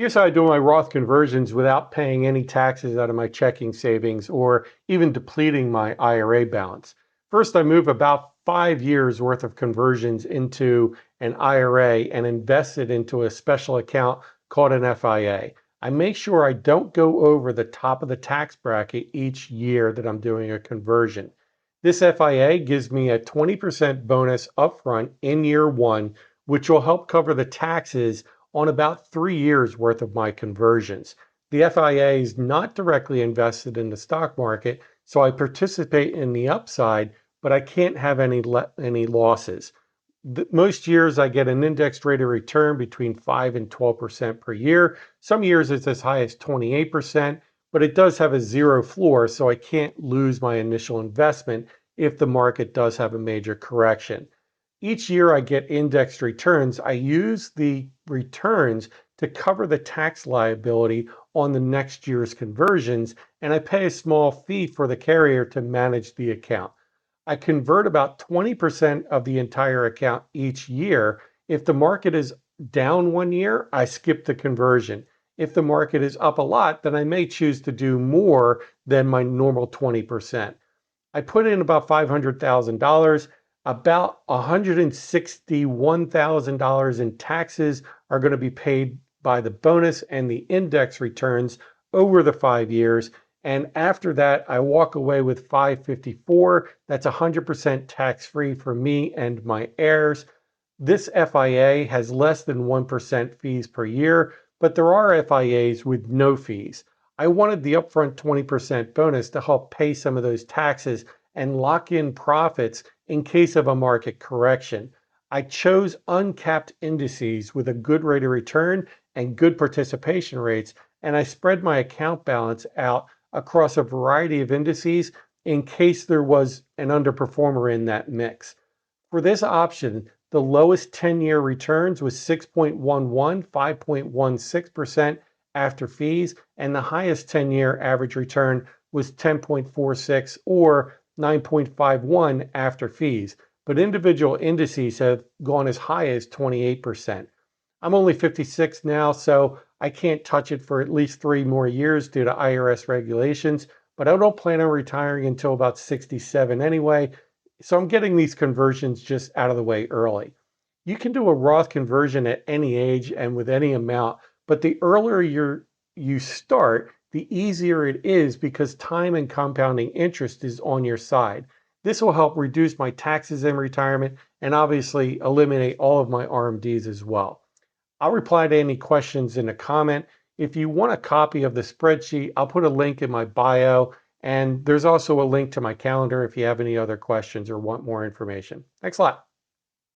Here's how I do my Roth conversions without paying any taxes out of my checking savings or even depleting my IRA balance. First, I move about 5 years worth of conversions into an IRA and invest it into a special account called an FIA. I make sure I don't go over the top of the tax bracket each year that I'm doing a conversion. This FIA gives me a 20% bonus upfront in year one, which will help cover the taxes on about 3 years worth of my conversions. The FIA is not directly invested in the stock market, so I participate in the upside, but I can't have any losses. Most years I get an indexed rate of return between 5 and 12% per year. Some years it's as high as 28%, but it does have a zero floor, so I can't lose my initial investment if the market does have a major correction. Each year I get indexed returns. I use the returns to cover the tax liability on the next year's conversions, and I pay a small fee for the carrier to manage the account. I convert about 20% of the entire account each year. If the market is down one year, I skip the conversion. If the market is up a lot, then I may choose to do more than my normal 20%. I put in about $500,000. About $161,000 in taxes are going to be paid by the bonus and the index returns over the 5 years. And after that, I walk away with 554. That's 100% tax-free for me and my heirs. This FIA has less than 1% fees per year, but there are FIAs with no fees. I wanted the upfront 20% bonus to help pay some of those taxes and lock in profits in case of a market correction. I chose uncapped indices with a good rate of return and good participation rates, and I spread my account balance out across a variety of indices in case there was an underperformer in that mix. For this option, the lowest 10-year returns was 6.11, 5.16% after fees, and the highest 10-year average return was 10.46 or 9.51 after fees. But individual indices have gone as high as 28%. I'm only 56 now, so I can't touch it for at least 3 more years due to IRS regulations, but I don't plan on retiring until about 67 anyway, so I'm getting these conversions just out of the way early. You can do a Roth conversion at any age and with any amount, but the earlier you start, the easier it is because time and compounding interest is on your side. This will help reduce my taxes in retirement and obviously eliminate all of my RMDs as well. I'll reply to any questions in a comment. If you want a copy of the spreadsheet, I'll put a link in my bio, and there's also a link to my calendar if you have any other questions or want more information. Thanks a lot.